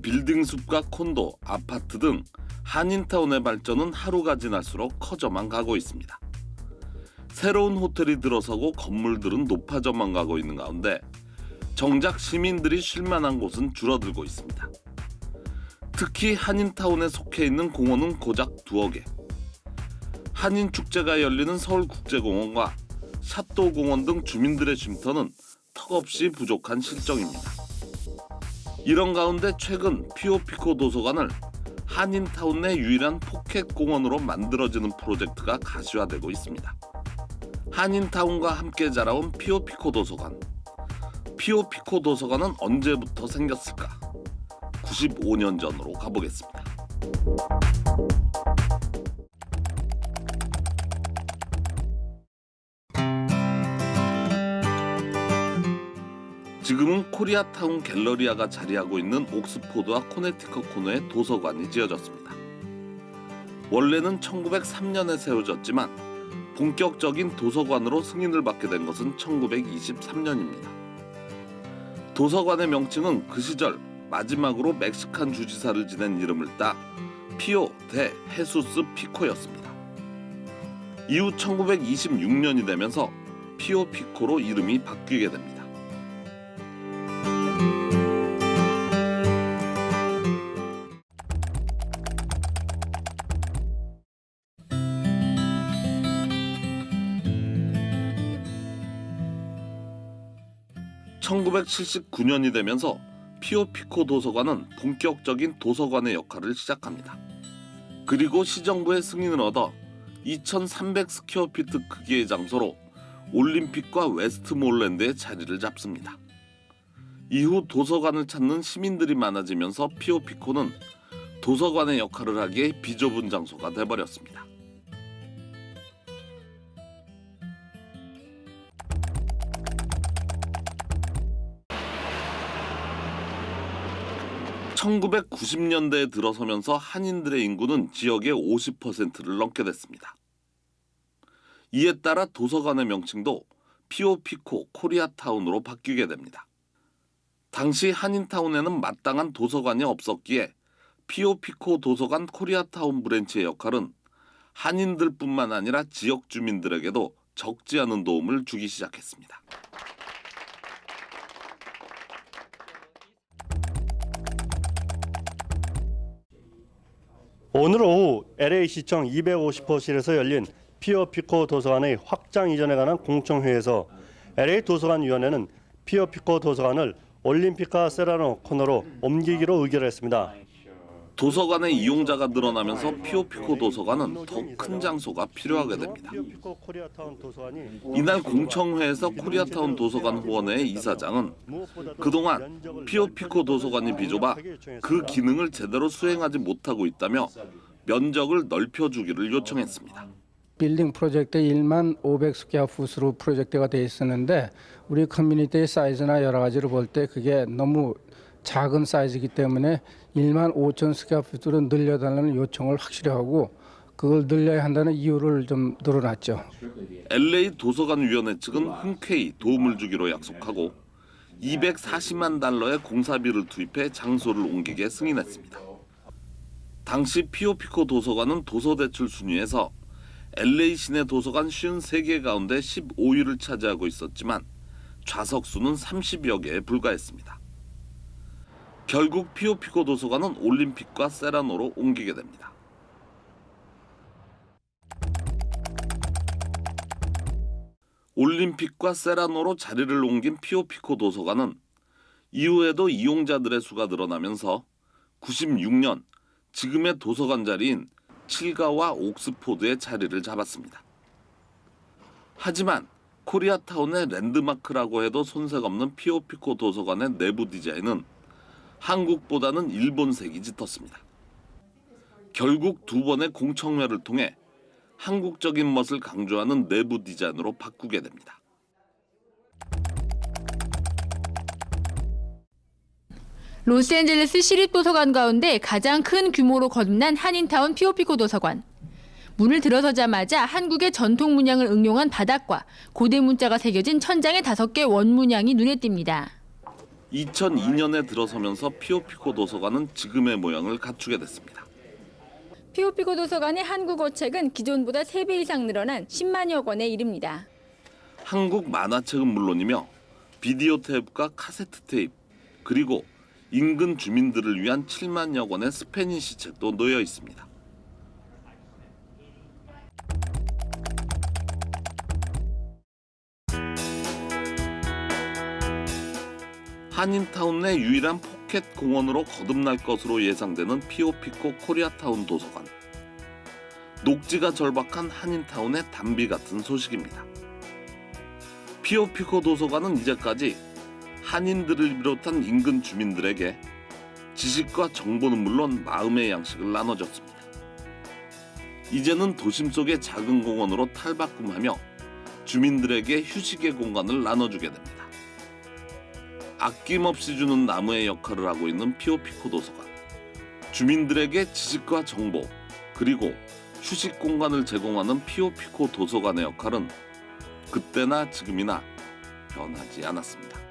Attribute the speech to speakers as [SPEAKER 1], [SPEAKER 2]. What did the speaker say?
[SPEAKER 1] 빌딩숲과 콘도, 아파트 등 한인타운의 발전은 하루가 지날수록 커져만 가고 있습니다. 새로운 호텔이 들어서고 건물들은 높아져만 가고 있는 가운데 정작 시민들이 쉴 만한 곳은 줄어들고 있습니다. 특히 한인타운에 속해 있는 공원은 고작 2개. 한인축제가 열리는 서울국제공원과 샷도공원 등 주민들의 쉼터는 턱없이 부족한 실정입니다. 이런 가운데 최근 피오피코 도서관을 한인타운 내 유일한 포켓공원으로 만들어지는 프로젝트가 가시화되고 있습니다. 한인타운과 함께 자라온 피오피코 도서관. 피오피코 도서관은 언제부터 생겼을까? 95년 전으로 가보겠습니다. 지금은 코리아타운 갤러리아가 자리하고 있는 옥스포드와 코네티컷 코너에 도서관이 지어졌습니다. 원래는 1903년에 세워졌지만 본격적인 도서관으로 승인을 받게 된 것은 1923년입니다. 도서관의 명칭은 그 시절 마지막으로 멕시칸 주지사를 지낸 이름을 따 피오 데 헤수스 피코였습니다. 이후 1926년이 되면서 피오 피코로 이름이 바뀌게 됩니다. (1979년이) 되면서 피오피코 도서관은 본격적인 도서관의 역할을 시작합니다. 그리고 시정부의 승인을 얻어 2300 스퀘어피트 크기의 장소로 올림픽과 웨스트몰랜드에 자리를 잡습니다. 이후 도서관을 찾는 시민들이 많아지면서 피오피코는 도서관의 역할을 하기에 비좁은 장소가 돼버렸습니다. (1990년대에) 들어서면서 한인들의 인구는 지역의 50%를 넘게 됐습니다. 이에 따라 도서관의 명칭도 피오피코 코리아타운으로 바뀌게 됩니다. 당시 한인타운에는 마땅한 도서관이 없었기에 피오피코 도서관 코리아타운 브랜치의 역할은 한인들뿐만 아니라 지역 주민들에게도 적지 않은 도움을 주기 시작했습니다.
[SPEAKER 2] 오늘 오후 LA시청 250호실에서 열린 피오피코 도서관의 확장 이전에 관한 공청회에서 LA 도서관위원회는 피오피코 도서관을 올림픽과 세라노 코너로 옮기기로 의결했습니다.
[SPEAKER 1] 도서관의 이용자가 늘어나면서 피오피코 도서관은 더 큰 장소가 필요하게 됩니다. 이날 공청회에서 코리아타운 도서관 후원회의 이사장은 그동안 피오피코 도서관이 비좁아 그 기능을 제대로 수행하지 못하고 있다며 면적을 넓혀주기를 요청했습니다.
[SPEAKER 3] 빌딩 프로젝트 1만 500 스퀘어풋으로 프로젝트가 돼 있었는데 우리 커뮤니티의 사이즈나 여러 가지를 볼 때 그게 너무 작은 사이즈이기 때문에 1만 5천 스퀘어풋으로 늘려달라는 요청을 확실히 하고 그걸 늘려야 한다는 이유를 좀 늘어놨죠.
[SPEAKER 1] LA 도서관위원회 측은 흔쾌히 도움을 주기로 약속하고 240만 달러의 공사비를 투입해 장소를 옮기게 승인했습니다. 당시 피오피코 도서관은 도서대출 순위에서 LA 시내 도서관 53개 가운데 15위를 차지하고 있었지만 좌석 수는 30여 개에 불과했습니다. 결국 피오피코 도서관은 올림픽과 세라노로 옮기게 됩니다. 올림픽과 세라노로 자리를 옮긴 피오피코 도서관은 이후에도 이용자들의 수가 늘어나면서 96년 지금의 도서관 자리인 칠가와 옥스포드의 자리를 잡았습니다. 하지만 코리아타운의 랜드마크라고 해도 손색 없는 피오피코 도서관의 내부 디자인은 한국보다는 일본색이 짙었습니다. 결국 2번의 공청회를 통해 한국적인 멋을 강조하는 내부 디자인으로 바꾸게 됩니다.
[SPEAKER 4] 로스앤젤레스 시립도서관 가운데 가장 큰 규모로 거듭난 한인타운 피오피코 도서관. 문을 들어서자마자 한국의 전통 문양을 응용한 바닥과 고대 문자가 새겨진 천장의 5개 원문양이 눈에 띕니다.
[SPEAKER 1] 2002년에 들어서면서 피오피코 도서관은 지금의 모양을 갖추게 됐습니다.
[SPEAKER 4] 피오피코 도서관의 한국어 책은 기존보다 3배 이상 늘어난 10만여 권에 이릅니다.
[SPEAKER 1] 한국 만화책은 물론이며 비디오 테이프가 카세트 테이프, 그리고 인근 주민들을 위한 7만여 권의 스페니시 책도 놓여 있습니다. 한인타운 내 유일한 포켓 공원으로 거듭날 것으로 예상되는 피오피코 코리아타운 도서관. 녹지가 절박한 한인타운의 단비 같은 소식입니다. 피오피코 도서관은 이제까지 한인들을 비롯한 인근 주민들에게 지식과 정보는 물론 마음의 양식을 나눠줬습니다. 이제는 도심 속의 작은 공원으로 탈바꿈하며 주민들에게 휴식의 공간을 나눠주게 됩니다. 아낌없이 주는 나무의 역할을 하고 있는 피오피코 도서관. 주민들에게 지식과 정보, 그리고 휴식 공간을 제공하는 피오피코 도서관의 역할은 그때나 지금이나 변하지 않았습니다.